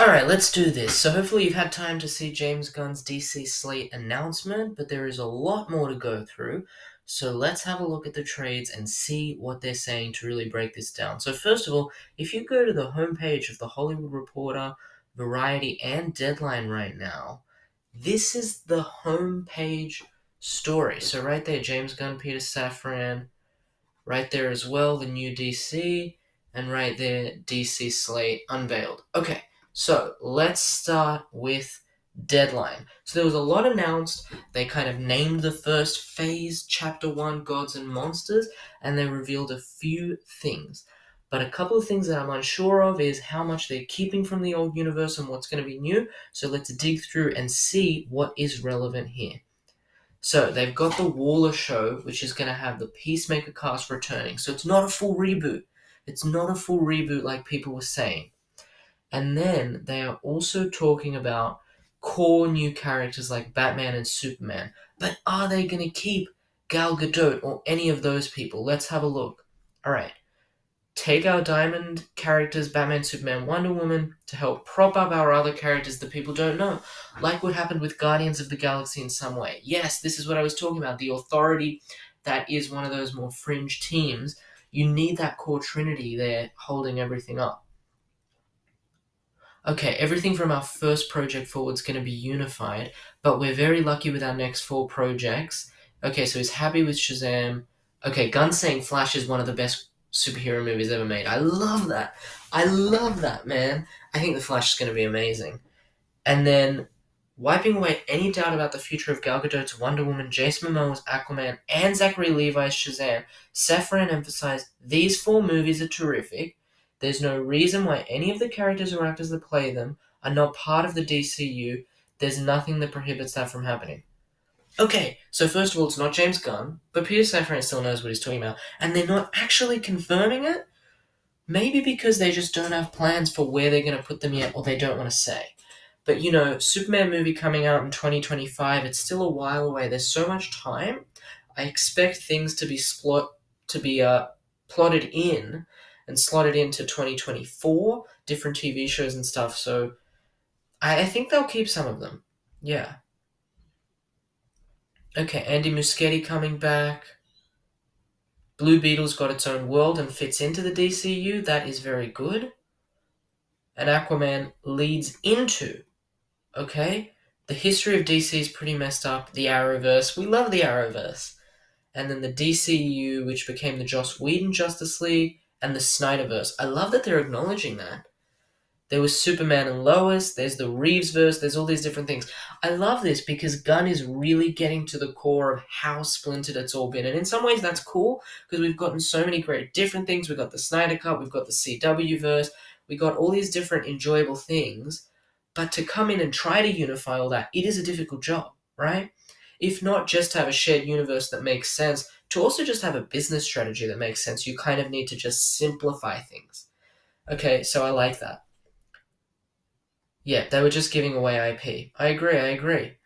Alright, let's do this. So hopefully you've had time to see James Gunn's DC Slate announcement, but there is a lot more to go through. So let's have a look at the trades and see what they're saying to really break this down. So first of all, if you go to the homepage of The Hollywood Reporter, Variety, and Deadline right now, this is the homepage story. So right there, James Gunn, Peter Safran, right there as well, the new DC, and right there, DC Slate unveiled. Okay, so let's start with Deadline. So there was a lot announced. They kind of named the first phase, Chapter 1, Gods and Monsters, and they revealed a few things. But a couple of things that I'm unsure of is how much they're keeping from the old universe and what's going to be new. So let's dig through and see what is relevant here. So they've got the Waller show, which is going to have the Peacemaker cast returning. So it's not a full reboot. It's not a full reboot like people were saying. And then they are also talking about core new characters like Batman and Superman. But are they going to keep Gal Gadot or any of those people? Let's have a look. All right. Take our diamond characters, Batman, Superman, Wonder Woman, to help prop up our other characters that people don't know. Like what happened with Guardians of the Galaxy in some way. Yes, this is what I was talking about. The Authority that is one of those more fringe teams. You need that core trinity there holding everything up. Okay, everything from our first project forward is going to be unified, but we're very lucky with our next 4 projects. Okay, so he's happy with Shazam. Okay, Gunn saying Flash is one of the best superhero movies ever made. I love that. I love that, man. I think The Flash is going to be amazing. And then wiping away any doubt about the future of Gal Gadot's Wonder Woman, Jason Momoa's Aquaman, and Zachary Levi's Shazam, Safran emphasized these 4 movies are terrific. There's no reason why any of the characters or actors that play them are not part of the DCU. There's nothing that prohibits that from happening. Okay, so first of all, it's not James Gunn, but Peter Safran still knows what he's talking about, and they're not actually confirming it? Maybe because they just don't have plans for where they're going to put them yet, or they don't want to say. But Superman movie coming out in 2025, it's still a while away. There's so much time. I expect things to be plotted in and slotted into 2024, different TV shows and stuff. So I think they'll keep some of them. Yeah. Okay, Andy Muschietti coming back. Blue Beetle's got its own world and fits into the DCU. That is very good. And Aquaman leads into, okay, the history of DC is pretty messed up. The Arrowverse, we love the Arrowverse. And then the DCU, which became the Joss Whedon Justice League, and the Snyderverse. I love that they're acknowledging that. There was Superman and Lois, there's the Reevesverse, there's all these different things. I love this because Gunn is really getting to the core of how splintered it's all been. And in some ways that's cool because we've gotten so many great different things. We've got the Snyder Cut, we've got the CW-verse, we've got all these different enjoyable things. But to come in and try to unify all that, it is a difficult job, right? If not just have a shared universe that makes sense, to also just have a business strategy that makes sense, you kind of need to just simplify things. Okay, so I like that. Yeah, they were just giving away IP. I agree.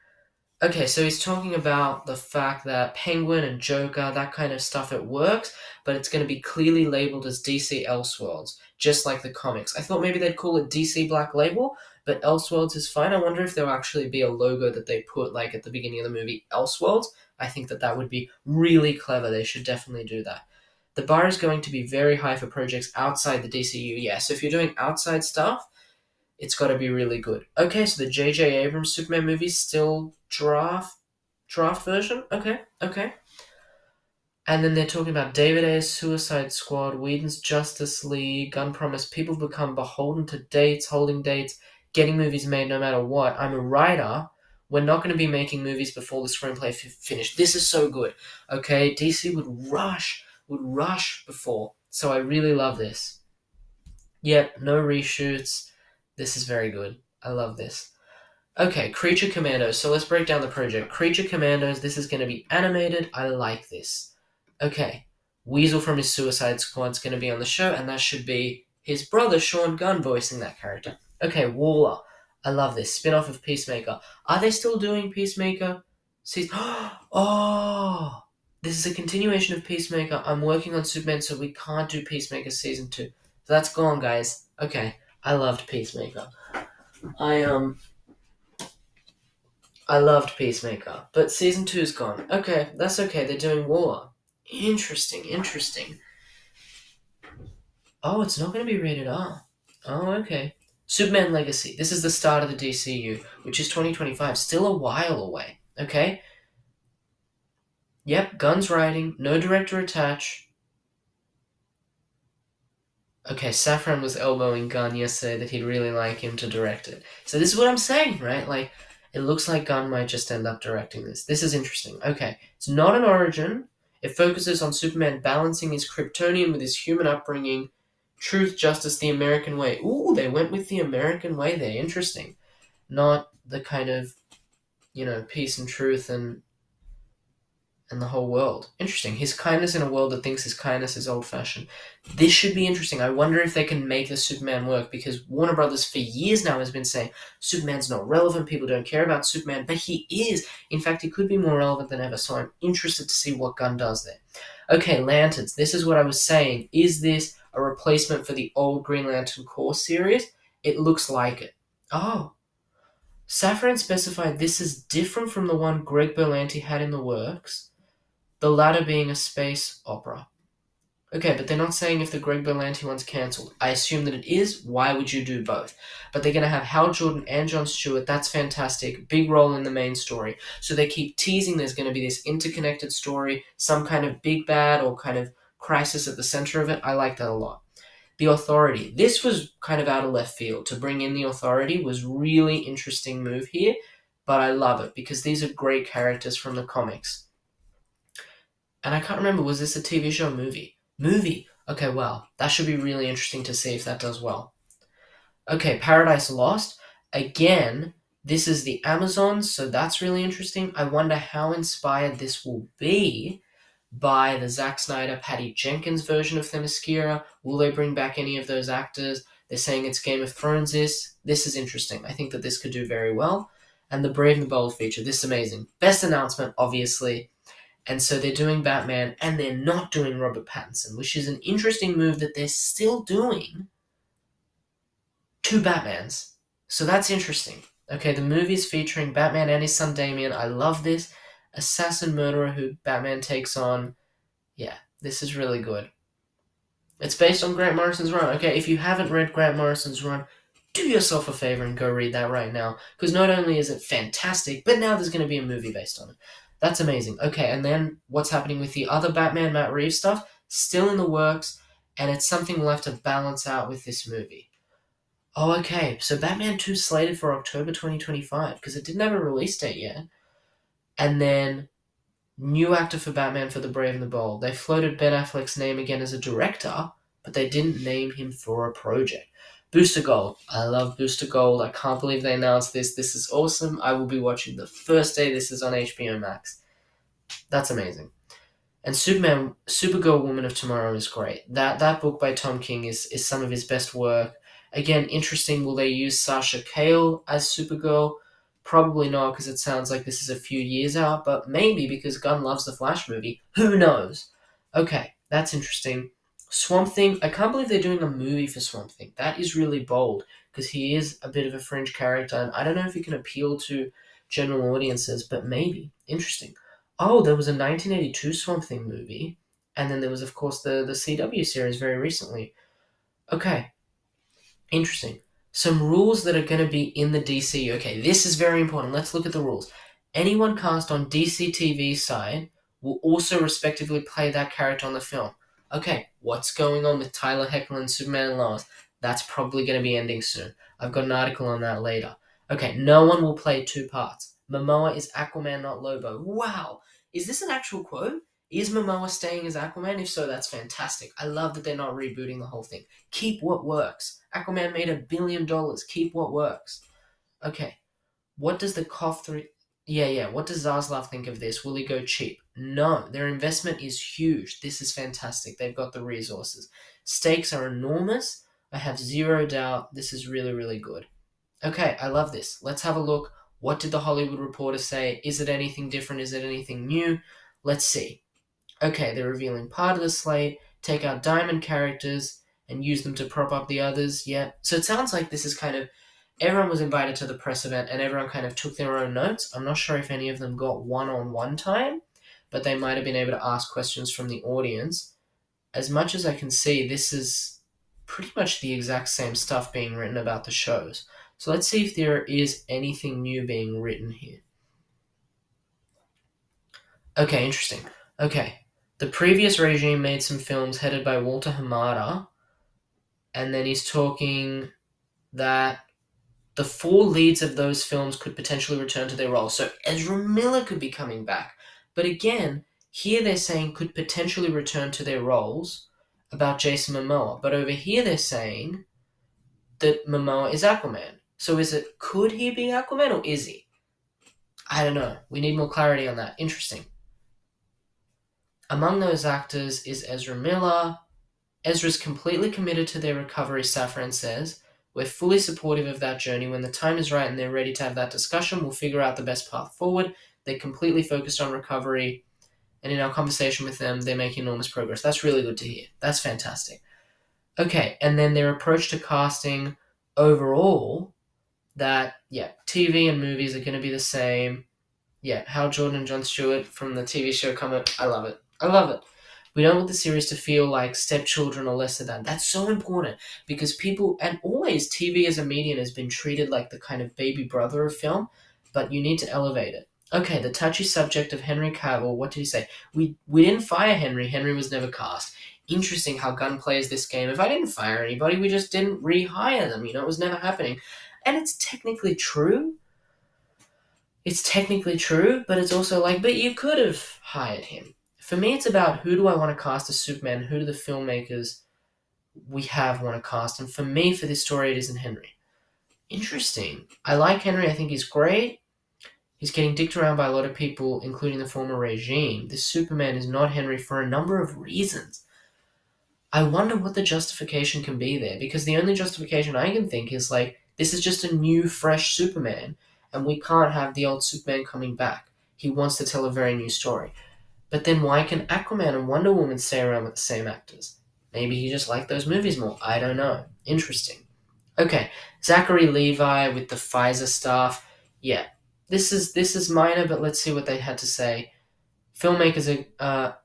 Okay, so he's talking about the fact that Penguin and Joker, that kind of stuff, it works, but it's going to be clearly labeled as DC Elseworlds, just like the comics. I thought maybe they'd call it DC Black Label, but Elseworlds is fine. I wonder if there'll actually be a logo that they put, like, at the beginning of the movie, Elseworlds. I think that would be really clever. They should definitely do that. The bar is going to be very high for projects outside the DCU, yeah. So if you're doing outside stuff, it's got to be really good. Okay, so the J.J. Abrams Superman movie still draft version? Okay. And then they're talking about David Ayer's Suicide Squad, Whedon's Justice League, Gunn promised people have become beholden to dates, holding dates, getting movies made no matter what. I'm a writer. We're not going to be making movies before the screenplay finished. This is so good. Okay, DC would rush before. So I really love this. Yep, no reshoots. This is very good. I love this. Okay, Creature Commandos. So let's break down the project. Creature Commandos, this is going to be animated. I like this. Okay, Weasel from his Suicide Squad's going to be on the show, and that should be his brother, Sean Gunn, voicing that character. Okay, Waller. I love this. Spin-off of Peacemaker. Are they still doing Peacemaker? Oh! This is a continuation of Peacemaker. I'm working on Superman, so we can't do Peacemaker Season 2. So that's gone, guys. Okay. I loved Peacemaker. I I loved Peacemaker, but season two's gone. Okay, that's okay. They're doing War. Interesting, interesting. Oh, it's not going to be rated R. Oh, okay. Superman Legacy. This is the start of the DCU, which is 2025. Still a while away. Okay. Yep. Gunn's writing. No director attached. Okay, Safran was elbowing Gunn yesterday that he'd really like him to direct it. So this is what I'm saying, right? Like, it looks like Gunn might just end up directing this. This is interesting. Okay, it's not an origin. It focuses on Superman balancing his Kryptonian with his human upbringing, truth, justice, the American way. Ooh, they went with the American way there. Interesting. Not the kind of, peace and truth and the whole world. Interesting. His kindness in a world that thinks his kindness is old fashioned. This should be interesting. I wonder if they can make the Superman work because Warner Brothers for years now has been saying Superman's not relevant, people don't care about Superman, but he is. In fact, he could be more relevant than ever, so I'm interested to see what Gunn does there. Okay, Lanterns. This is what I was saying. Is this a replacement for the old Green Lantern Corps series? It looks like it. Oh. Safran specified this is different from the one Greg Berlanti had in the works, the latter being a space opera. Okay, but they're not saying if the Greg Berlanti one's cancelled. I assume that it is. Why would you do both? But they're going to have Hal Jordan and Jon Stewart. That's fantastic. Big role in the main story. So they keep teasing there's going to be this interconnected story, some kind of big bad or kind of crisis at the center of it. I like that a lot. The Authority. This was kind of out of left field. To bring in the Authority was really interesting move here, but I love it because these are great characters from the comics. And I can't remember, was this a TV show or movie? Movie! Okay, well, that should be really interesting to see if that does well. Okay, Paradise Lost. Again, this is the Amazon, so that's really interesting. I wonder how inspired this will be by the Zack Snyder, Patty Jenkins version of Themyscira. Will they bring back any of those actors? They're saying it's Game of Thrones. This is interesting. I think that this could do very well. And the Brave and the Bold feature. This is amazing. Best announcement, obviously. And so they're doing Batman and they're not doing Robert Pattinson, which is an interesting move that they're still doing two Batmans. So that's interesting. Okay, the movie's featuring Batman and his son Damian. I love this. Assassin murderer who Batman takes on. Yeah, this is really good. It's based on Grant Morrison's run. Okay, if you haven't read Grant Morrison's run, do yourself a favor and go read that right now. Because not only is it fantastic, but now there's going to be a movie based on it. That's amazing. Okay, and then what's happening with the other Batman Matt Reeves stuff? Still in the works, and it's something we'll have to balance out with this movie. Oh, okay. So Batman 2 slated for October 2025 because it didn't have a release date yet. And then new actor for Batman for The Brave and the Bold. They floated Ben Affleck's name again as a director, but they didn't name him for a project. Booster Gold. I love Booster Gold. I can't believe they announced this. This is awesome. I will be watching the first day this is on HBO Max. That's amazing. And Supergirl Woman of Tomorrow is great. That book by Tom King is some of his best work. Again, interesting. Will they use Sasha Cale as Supergirl? Probably not, because it sounds like this is a few years out, but maybe because Gunn loves the Flash movie. Who knows? Okay, that's interesting. Swamp Thing. I can't believe they're doing a movie for Swamp Thing. That is really bold, because he is a bit of a fringe character, and I don't know if he can appeal to general audiences, but maybe. Interesting. Oh, there was a 1982 Swamp Thing movie, and then there was, of course, the CW series very recently. Okay, interesting. Some rules that are going to be in the DC. Okay, this is very important. Let's look at the rules. Anyone cast on DC TV's side will also respectively play that character on the film. Okay, what's going on with Tyler Hoechlin and Superman and Lois? That's probably going to be ending soon. I've got an article on that later. Okay, no one will play two parts. Momoa is Aquaman, not Lobo. Wow! Is this an actual quote? Is Momoa staying as Aquaman? If so, that's fantastic. I love that they're not rebooting the whole thing. Keep what works. Aquaman made $1 billion. Keep what works. Okay. What does the KOF 3... Yeah. What does Zaslav think of this? Will he go cheap? No. Their investment is huge. This is fantastic. They've got the resources. Stakes are enormous. I have zero doubt this is really, really good. Okay, I love this. Let's have a look. What did the Hollywood Reporter say? Is it anything different? Is it anything new? Let's see. Okay, they're revealing part of the slate, take out diamond characters, and use them to prop up the others. Yeah. So it sounds like this is kind of everyone was invited to the press event and everyone kind of took their own notes. I'm not sure if any of them got one-on-one time, but they might have been able to ask questions from the audience. As much as I can see, this is pretty much the exact same stuff being written about the shows. So let's see if there is anything new being written here. Okay, interesting. Okay. The previous regime made some films headed by Walter Hamada, and then he's talking that the four leads of those films could potentially return to their roles. So Ezra Miller could be coming back. But again, here they're saying could potentially return to their roles about Jason Momoa. But over here they're saying that Momoa is Aquaman. So is it could he be Aquaman or is he? I don't know. We need more clarity on that. Interesting. Among those actors is Ezra Miller. Ezra's completely committed to their recovery, Safran says. We're fully supportive of that journey. When the time is right and they're ready to have that discussion, we'll figure out the best path forward. They're completely focused on recovery, and in our conversation with them, they're making enormous progress. That's really good to hear. That's fantastic. Okay, and then their approach to casting overall, that, TV and movies are going to be the same. Hal Jordan and Jon Stewart from the TV show come. I love it. I love it. We don't want the series to feel like stepchildren or lesser than. That's so important because people, and always TV as a medium has been treated like the kind of baby brother of film, but you need to elevate it. Okay, the touchy subject of Henry Cavill, what did he say? We didn't fire Henry. Henry was never cast. Interesting how Gunn plays this game. If I didn't fire anybody, we just didn't rehire them. It was never happening. And it's technically true. But it's also like, but you could have hired him. For me, it's about who do I want to cast as Superman, who do the filmmakers we have want to cast, and for me, for this story, it isn't Henry. Interesting. I like Henry, I think he's great. He's getting dicked around by a lot of people, including the former regime. This Superman is not Henry for a number of reasons. I wonder what the justification can be there, because the only justification I can think is like, this is just a new, fresh Superman, and we can't have the old Superman coming back. He wants to tell a very new story. But then why can Aquaman and Wonder Woman stay around with the same actors? Maybe he just liked those movies more. I don't know. Interesting. Okay, Zachary Levi with the Pfizer stuff. Yeah, this is minor, but let's see what they had to say. Filmmakers are,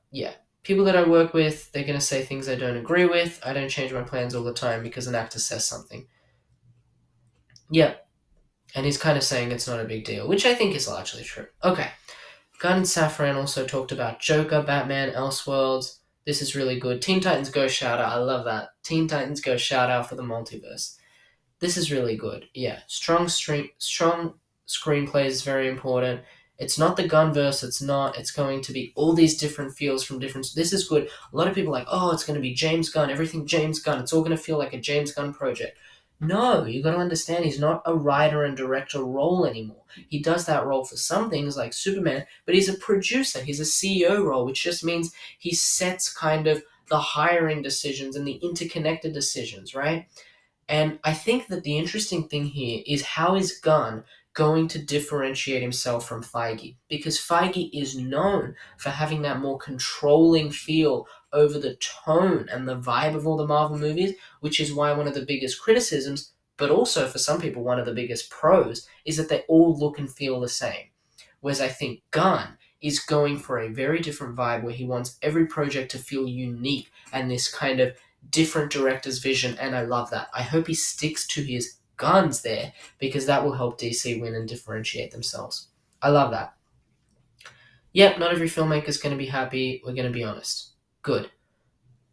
people that I work with, they're going to say things I don't agree with. I don't change my plans all the time because an actor says something. Yep. And he's kind of saying it's not a big deal, which I think is largely true. Okay. Gunn and Safran also talked about Joker, Batman, Elseworlds. This is really good. Teen Titans Go shout out. I love that. Teen Titans Go shout out for the multiverse. This is really good. Yeah. Strong screenplay is very important. It's not the Gunverse. It's not. It's going to be all these different feels from different. This is good. A lot of people are like, oh, it's going to be James Gunn. Everything James Gunn. It's all going to feel like a James Gunn project. No, you got to understand he's not a writer and director role anymore. He does that role for some things like Superman, but he's a producer. He's a CEO role, which just means he sets kind of the hiring decisions and the interconnected decisions, right? And I think that the interesting thing here is how is Gunn going to differentiate himself from Feige? Because Feige is known for having that more controlling feel over the tone and the vibe of all the Marvel movies, which is why one of the biggest criticisms, but also for some people one of the biggest pros, is that they all look and feel the same. Whereas I think Gunn is going for a very different vibe where he wants every project to feel unique and this kind of different director's vision, and I love that. I hope he sticks to his guns there because that will help DC win and differentiate themselves. I love that. Yep, not every filmmaker is going to be happy. We're going to be honest. Good.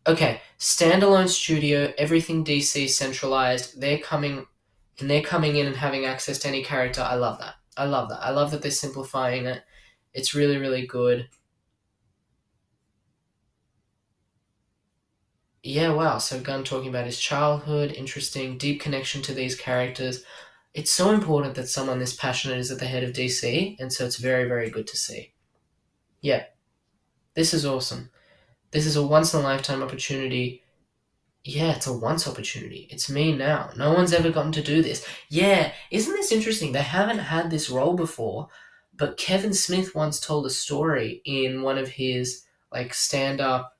Okay, standalone studio, everything DC centralized. They're coming in and having access to any character. I love that. I love that they're simplifying it. It's really, really good. Yeah, wow. So Gunn talking about his childhood, interesting, deep connection to these characters. It's so important that someone this passionate is at the head of DC, and so it's very, very good to see. Yeah, this is awesome. This is a once-in-a-lifetime opportunity. Yeah, it's a once opportunity. It's me now. No one's ever gotten to do this. Yeah, isn't this interesting? They haven't had this role before, but Kevin Smith once told a story in one of his like stand-up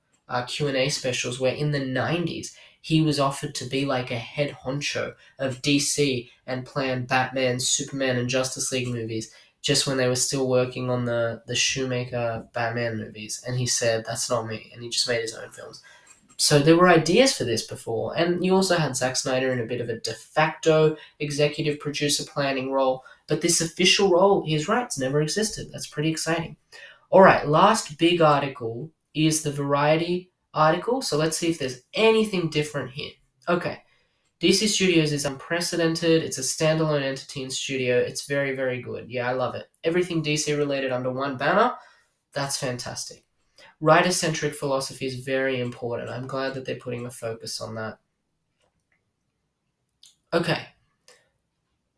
Q&A specials where in the 90s he was offered to be like a head honcho of DC and plan Batman, Superman, and Justice League movies just when they were still working on the Shoemaker Batman movies. And he said, "That's not me," and he just made his own films. So there were ideas for this before, and you also had Zack Snyder in a bit of a de facto executive producer planning role, but this official role, he's right, it's never existed. That's pretty exciting. All right, last big article is the Variety article, so let's see if there's anything different here. Okay, DC Studios is unprecedented. It's a standalone entity in studio. It's very, very good. Yeah, I love it. Everything DC related under one banner, that's fantastic. Writer-centric philosophy is very important. I'm glad that they're putting a focus on that. Okay.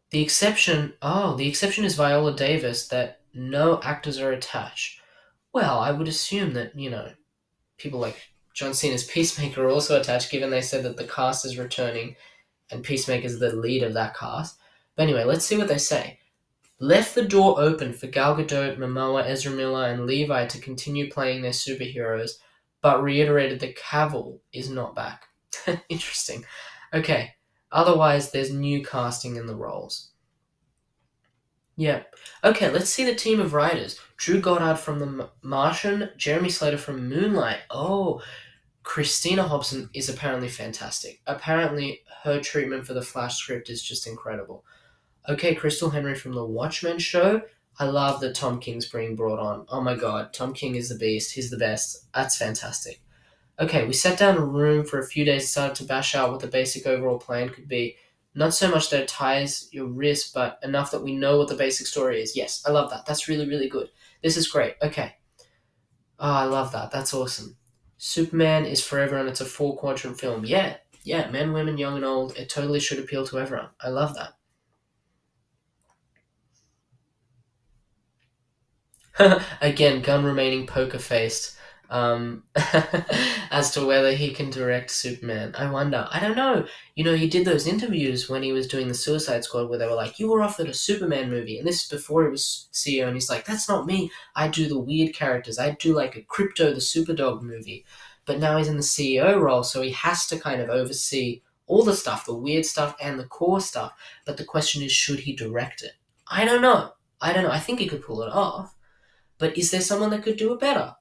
The exception is Viola Davis, that no actors are attached. Well, I would assume that, people like John Cena's Peacemaker are also attached, given they said that the cast is returning and Peacemaker is the lead of that cast. But anyway, let's see what they say. Left the door open for Gal Gadot, Momoa, Ezra Miller, and Levi to continue playing their superheroes, but reiterated that Cavill is not back. Interesting. Okay. Otherwise, there's new casting in the roles. Yeah. Okay, let's see the team of writers. Drew Goddard from The Martian, Jeremy Slater from Moonlight. Oh, Christina Hobson is apparently fantastic. Apparently, her treatment for the Flash script is just incredible. Okay, Crystal Henry from The Watchmen show. I love that Tom King's being brought on. Oh my god, Tom King is the beast. He's the best. That's fantastic. Okay, we sat down in a room for a few days, decided to bash out what the basic overall plan could be. Not so much that it ties your wrist, but enough that we know what the basic story is. Yes, I love that. That's really, really good. This is great. Okay. Oh, I love that. That's awesome. Superman is for everyone. It's a four quadrant film. Yeah, yeah, men, women, young and old. It totally should appeal to everyone. I love that. Again, Gunn remaining poker faced as to whether he can direct Superman. I wonder. I don't know. He did those interviews when he was doing the Suicide Squad where they were like, "You were offered a Superman movie," and this is before he was CEO, and he's like, "That's not me. I do the weird characters. I do like a Crypto the Superdog movie." But now he's in the CEO role, so he has to kind of oversee all the stuff, the weird stuff and the core stuff. But the question is, should he direct it? I don't know. I don't know. I think he could pull it off. But is there someone that could do it better?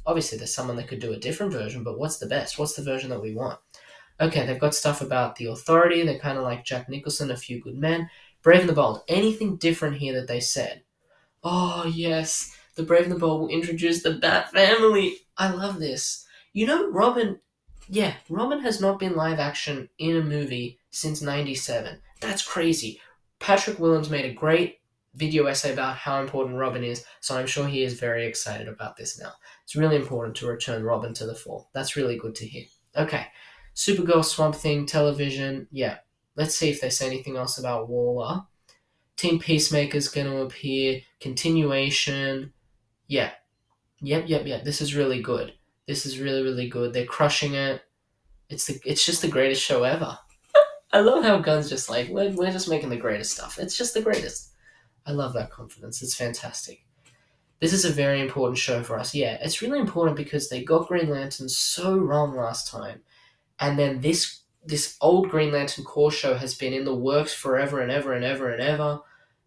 Obviously, there's someone that could do a different version, but what's the best? What's the version that we want? Okay, they've got stuff about The Authority. They're kind of like Jack Nicholson, A Few Good Men. Brave and the Bold. Anything different here that they said? Oh, yes. The Brave and the Bold will introduce the Bat family. I love this. Robin. Yeah, Robin has not been live action in a movie since '97. That's crazy. Patrick Willems made a great video essay about how important Robin is, so I'm sure he is very excited about this now. It's really important to return Robin to the fore. That's really good to hear. Okay, Supergirl, Swamp Thing, television. Yeah, let's see if they say anything else about Waller. Team Peacemaker's going to appear. Continuation. Yeah. Yep. This is really good. This is really, really good. They're crushing it. It's just the greatest show ever. I love how Gunn's just like, we're just making the greatest stuff. It's just the greatest. I love that confidence. It's fantastic. This is a very important show for us. Yeah, it's really important because they got Green Lantern so wrong last time. And then this old Green Lantern core show has been in the works forever and ever and ever and ever.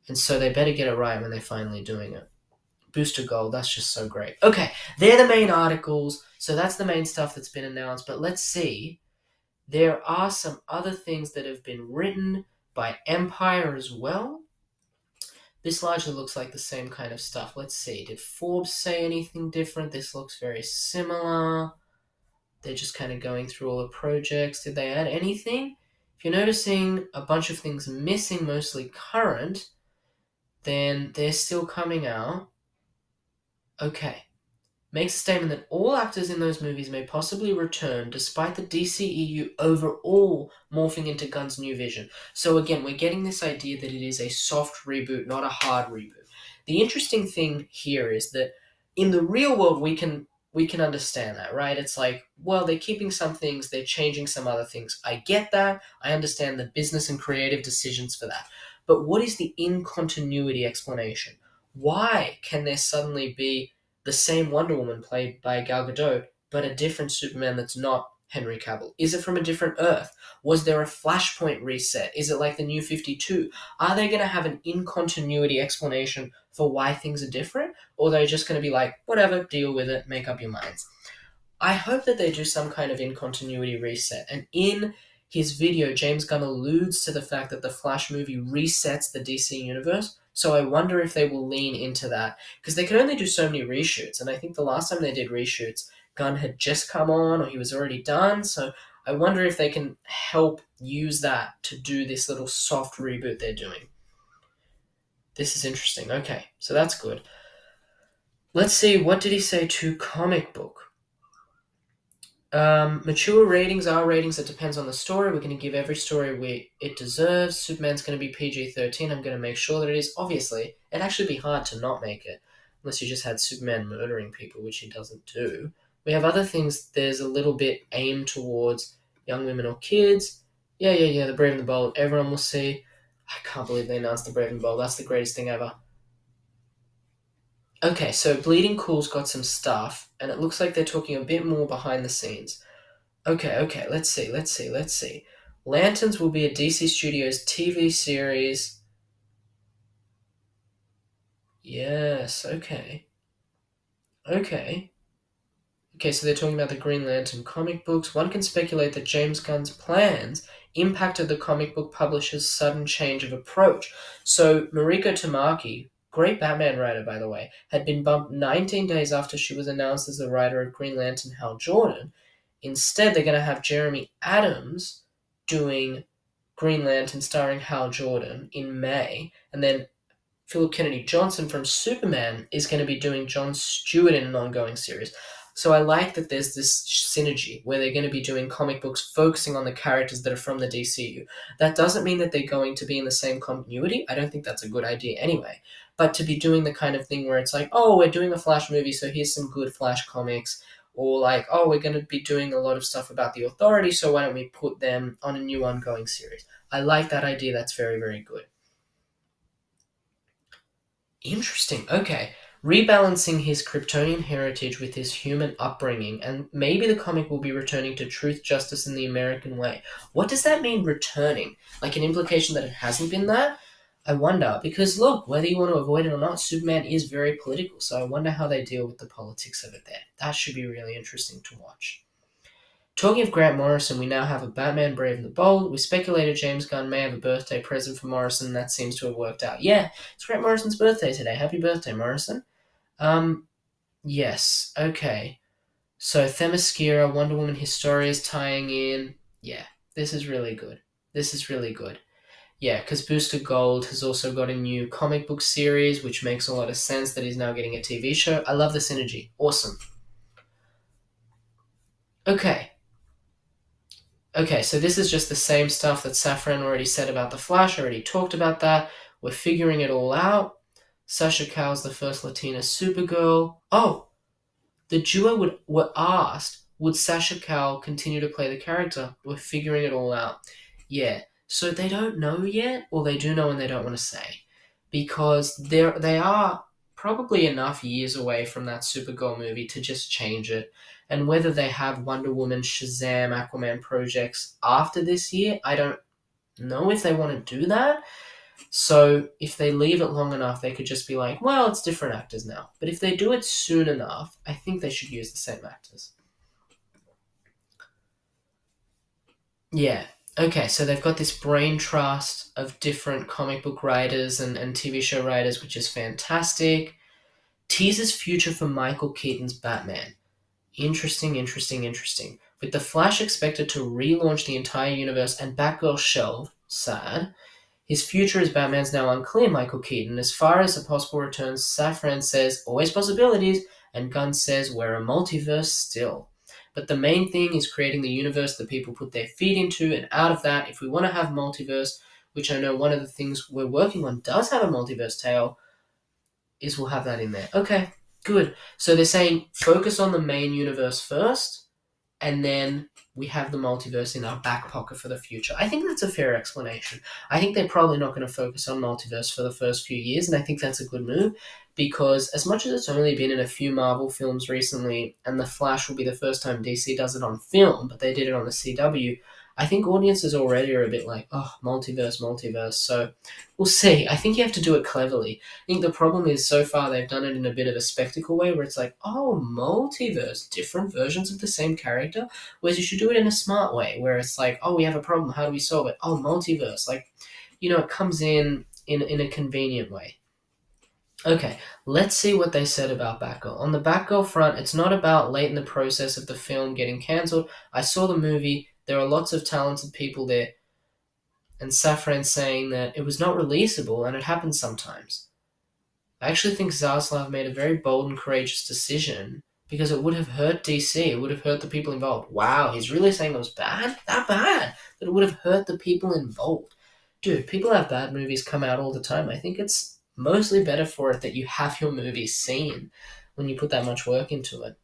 And so they better get it right when they're finally doing it. Booster Gold, that's just so great. Okay, they're the main articles. So that's the main stuff that's been announced. But let's see. There are some other things that have been written by Empire as well. This largely looks like the same kind of stuff. Let's see. Did Forbes say anything different? This looks very similar. They're just kind of going through all the projects. Did they add anything? If you're noticing a bunch of things missing, mostly current, then they're still coming out. Okay. Makes a statement that all actors in those movies may possibly return despite the DCEU overall morphing into Gunn's new vision. So again, we're getting this idea that it is a soft reboot, not a hard reboot. The interesting thing here is that in the real world, we can understand that, right? It's like, well, they're keeping some things, they're changing some other things. I get that. I understand the business and creative decisions for that. But what is the in-continuity explanation? Why can there suddenly be the same Wonder Woman played by Gal Gadot, but a different Superman that's not Henry Cavill? Is it from a different Earth? Was there a Flashpoint reset? Is it like the New 52? Are they going to have an in-continuity explanation for why things are different? Or are they just going to be like, whatever, deal with it, make up your minds? I hope that they do some kind of in-continuity reset. And in his video, James Gunn alludes to the fact that the Flash movie resets the DC universe. So I wonder if they will lean into that. Because they can only do so many reshoots. And I think the last time they did reshoots, Gunn had just come on or he was already done. So I wonder if they can help use that to do this little soft reboot they're doing. This is interesting. Okay, so that's good. Let's see, what did he say to comic book? Mature ratings are ratings that depends on the story. We're going to give every story it deserves. Superman's going to be PG-13. I'm going to make sure that it is. Obviously, it'd actually be hard to not make it, unless you just had Superman murdering people, which he doesn't do. We have other things. There's a little bit aimed towards young women or kids. Yeah, The Brave and the Bold. Everyone will see. I can't believe they announced The Brave and the Bold. That's the greatest thing ever. Okay, so Bleeding Cool's got some stuff, and it looks like they're talking a bit more behind the scenes. Okay, let's see. Lanterns will be a DC Studios TV series. Yes, okay. Okay, so they're talking about the Green Lantern comic books. One can speculate that James Gunn's plans impacted the comic book publisher's sudden change of approach. So Mariko Tamaki, great Batman writer by the way, had been bumped 19 days after she was announced as the writer of Green Lantern Hal Jordan. Instead, they're going to have Jeremy Adams doing Green Lantern starring Hal Jordan in May, and then Philip Kennedy Johnson from Superman is going to be doing Jon Stewart in an ongoing series. So I like that there's this synergy where they're going to be doing comic books focusing on the characters that are from the DCU. That doesn't mean that they're going to be in the same continuity. I don't think that's a good idea anyway. But to be doing the kind of thing where it's like, oh, we're doing a Flash movie, so here's some good Flash comics. Or like, oh, we're going to be doing a lot of stuff about the Authority, so why don't we put them on a new ongoing series? I like that idea. That's very, very good. Interesting. Okay. Rebalancing his Kryptonian heritage with his human upbringing, and maybe the comic will be returning to truth, justice, and the American way. What does that mean, returning? Like an implication that it hasn't been that? I wonder, because look, whether you want to avoid it or not, Superman is very political, so I wonder how they deal with the politics of it there. That should be really interesting to watch. Talking of Grant Morrison, we now have a Batman Brave and the Bold. We speculated James Gunn may have a birthday present for Morrison. That seems to have worked out. Yeah, it's Grant Morrison's birthday today. Happy birthday, Morrison. Yes, okay. So Themyscira, Wonder Woman Historia's tying in. Yeah, this is really good. Yeah, because Booster Gold has also got a new comic book series, which makes a lot of sense that he's now getting a TV show. I love the synergy. Awesome. Okay, so this is just the same stuff that Safran already said about The Flash, already talked about that. We're figuring it all out. Sasha Cal's the first Latina Supergirl. Oh, the duo were asked, would Sasha Cal continue to play the character? We're figuring it all out. Yeah, so they don't know yet, or they do know and they don't want to say. Because they are probably enough years away from that Supergirl movie to just change it. And whether they have Wonder Woman, Shazam, Aquaman projects after this year, I don't know if they want to do that. So if they leave it long enough, they could just be like, well, it's different actors now. But if they do it soon enough, I think they should use the same actors. Yeah. Okay, so they've got this brain trust of different comic book writers and TV show writers, which is fantastic. Teases future for Michael Keaton's Batman. Interesting. With The Flash expected to relaunch the entire universe and Batgirl shelved, sad, his future as Batman's now unclear, Michael Keaton. As far as a possible return, Safran says, always possibilities, and Gunn says, we're a multiverse still. But the main thing is creating the universe that people put their feet into, and out of that, if we want to have multiverse, which I know one of the things we're working on does have a multiverse tale, is we'll have that in there. Okay, good. So they're saying focus on the main universe first, and then we have the multiverse in our back pocket for the future. I think that's a fair explanation. I think they're probably not going to focus on multiverse for the first few years, and I think that's a good move because as much as it's only been in a few Marvel films recently, and The Flash will be the first time DC does it on film, but they did it on the CW, I think audiences already are a bit like, oh, multiverse, multiverse. So we'll see. I think you have to do it cleverly. I think the problem is so far they've done it in a bit of a spectacle way where it's like, oh, multiverse, different versions of the same character. Whereas you should do it in a smart way where it's like, oh, we have a problem. How do we solve it? Oh, multiverse. Like, it comes in a convenient way. Okay, let's see what they said about Batgirl. On the Batgirl front, it's not about late in the process of the film getting cancelled. I saw the movie. There are lots of talented people there. And Safran saying that it was not releasable and it happens sometimes. I actually think Zaslav made a very bold and courageous decision because it would have hurt DC. It would have hurt the people involved. Wow, he's really saying it was bad? That bad? That it would have hurt the people involved. Dude, people have bad movies come out all the time. I think it's mostly better for it that you have your movie seen when you put that much work into it.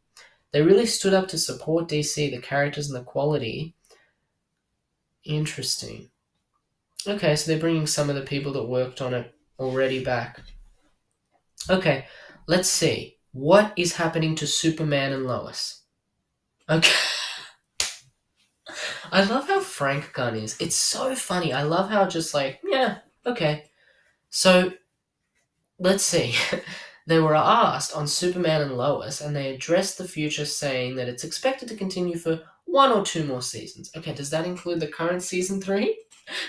They really stood up to support DC, the characters and the quality. Interesting. Okay, so they're bringing some of the people that worked on it already back. Okay, let's see. What is happening to Superman and Lois? Okay. I love how frank Gunn is. It's so funny. I love how just like, yeah, okay. So, let's see. They were asked on Superman and Lois, and they addressed the future saying that it's expected to continue for 1 or 2 more seasons. Okay, does that include the current season 3?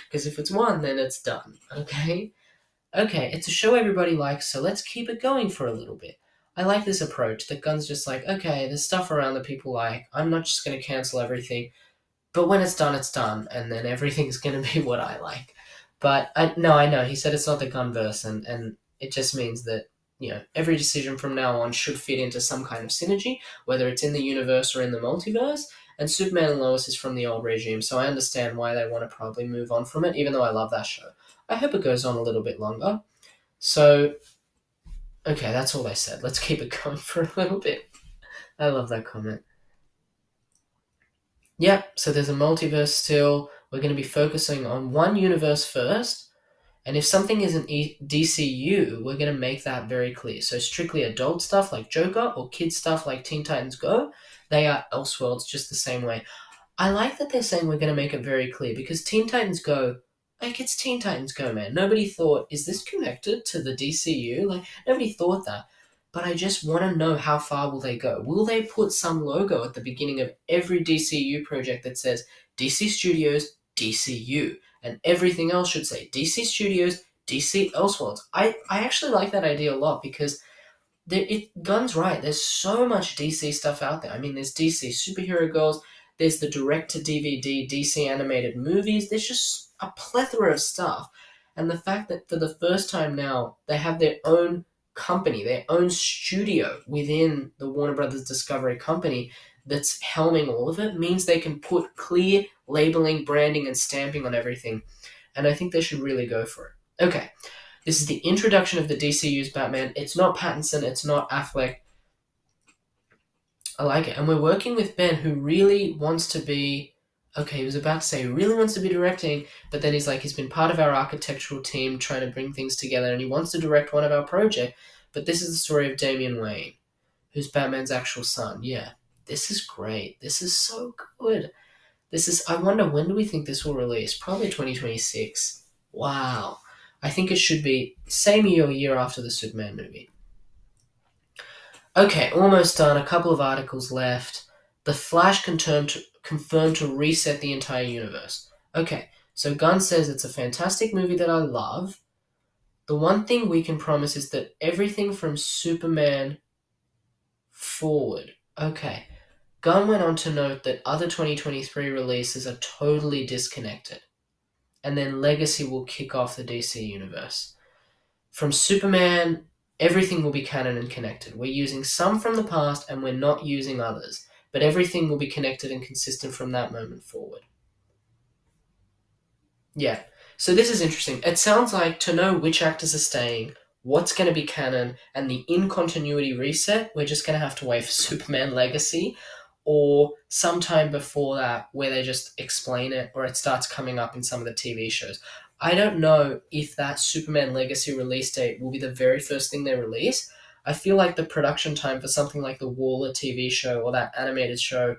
Because if it's 1, then it's done. Okay? Okay, it's a show everybody likes, so let's keep it going for a little bit. I like this approach that Gunn's just like, okay, there's stuff around that people like. I'm not just going to cancel everything. But when it's done, and then everything's going to be what I like. But I know. He said it's not the Gunverse, and it just means that, every decision from now on should fit into some kind of synergy, whether it's in the universe or in the multiverse. And Superman and Lois is from the old regime, so I understand why they want to probably move on from it, even though I love that show. I hope it goes on a little bit longer. So, okay, that's all they said. Let's keep it going for a little bit. I love that comment. Yep, so there's a multiverse still. We're going to be focusing on one universe first. And if something isn't DCU, we're going to make that very clear. So strictly adult stuff like Joker or kid stuff like Teen Titans Go, they are Elseworlds just the same way. I like that they're saying we're going to make it very clear because Teen Titans Go, like it's Teen Titans Go, man. Nobody thought, is this connected to the DCU? Like, nobody thought that. But I just want to know how far will they go. Will they put some logo at the beginning of every DCU project that says DC Studios, DCU? And everything else should say DC Studios, DC Elseworlds. I actually like that idea a lot because Gunn's right. There's so much DC stuff out there. I mean, there's DC Superhero Girls, there's the direct-to-DVD DC animated movies. There's just a plethora of stuff. And the fact that for the first time now, they have their own company, their own studio within the Warner Brothers Discovery company that's helming all of it means they can put clear labeling, branding, and stamping on everything. And I think they should really go for it. Okay, this is the introduction of the DCU's Batman. It's not Pattinson, it's not Affleck. I like it. And we're working with Ben, who really wants to be... Okay, he was about to say he really wants to be directing, but then he's like, he's been part of our architectural team trying to bring things together, and he wants to direct one of our projects. But this is the story of Damian Wayne, who's Batman's actual son. Yeah, this is great. This is so good. I wonder, when do we think this will release? Probably 2026. Wow. I think it should be same year or year after the Superman movie. Okay, almost done. A couple of articles left. The Flash confirmed to reset the entire universe. Okay, so Gunn says it's a fantastic movie that I love. The one thing we can promise is that everything from Superman forward. Okay. Gunn went on to note that other 2023 releases are totally disconnected. And then Legacy will kick off the DC universe. From Superman, everything will be canon and connected. We're using some from the past and we're not using others. But everything will be connected and consistent from that moment forward. Yeah. So this is interesting. It sounds like to know which actors are staying, what's going to be canon, and the in-continuity reset, we're just going to have to wait for Superman Legacy. or sometime before that where they just explain it or it starts coming up in some of the TV shows. I don't know if that Superman Legacy release date will be the very first thing they release. I feel like the production time for something like the Waller TV show or that animated show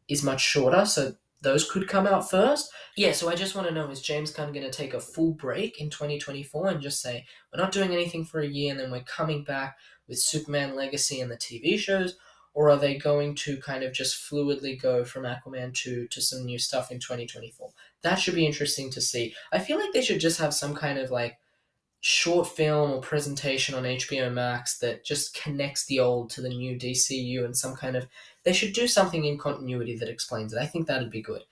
is much shorter, so those could come out first. Yeah, so I just want to know, is James Gunn going to take a full break in 2024 and just say, we're not doing anything for a year and then we're coming back with Superman Legacy and the TV shows? Or are they going to kind of just fluidly go from Aquaman 2 to some new stuff in 2024? That should be interesting to see. I feel like they should just have some kind of like short film or presentation on HBO Max that just connects the old to the new DCU and some kind of. They should do something in continuity that explains it. I think that'd be good.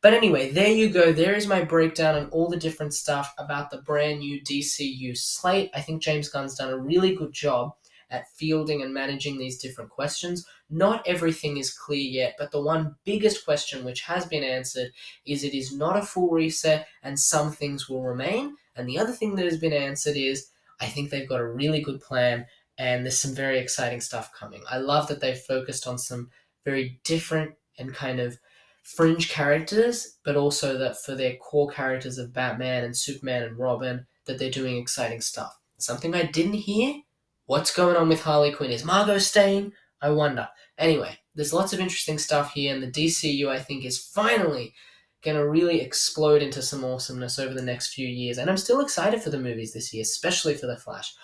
But anyway, there you go. There is my breakdown on all the different stuff about the brand new DCU slate. I think James Gunn's done a really good job at fielding and managing these different questions. Not everything is clear yet, but the one biggest question which has been answered is it is not a full reset and some things will remain. And the other thing that has been answered is I think they've got a really good plan and there's some very exciting stuff coming. I love that they've focused on some very different and kind of fringe characters, but also that for their core characters of Batman and Superman and Robin, that they're doing exciting stuff. Something I didn't hear. What's going on with Harley Quinn? Is Margot staying? I wonder. Anyway, there's lots of interesting stuff here, and the DCU, I think, is finally going to really explode into some awesomeness over the next few years. And I'm still excited for the movies this year, especially for The Flash.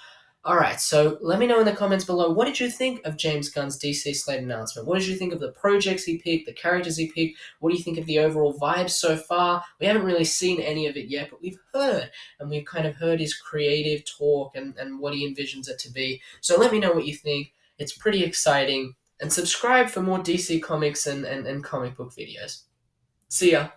All right, so let me know in the comments below, what did you think of James Gunn's DC Slate announcement? What did you think of the projects he picked, the characters he picked? What do you think of the overall vibe so far? We haven't really seen any of it yet, but we've heard, and we've kind of heard his creative talk and what he envisions it to be. So let me know what you think. It's pretty exciting. And subscribe for more DC comics and comic book videos. See ya.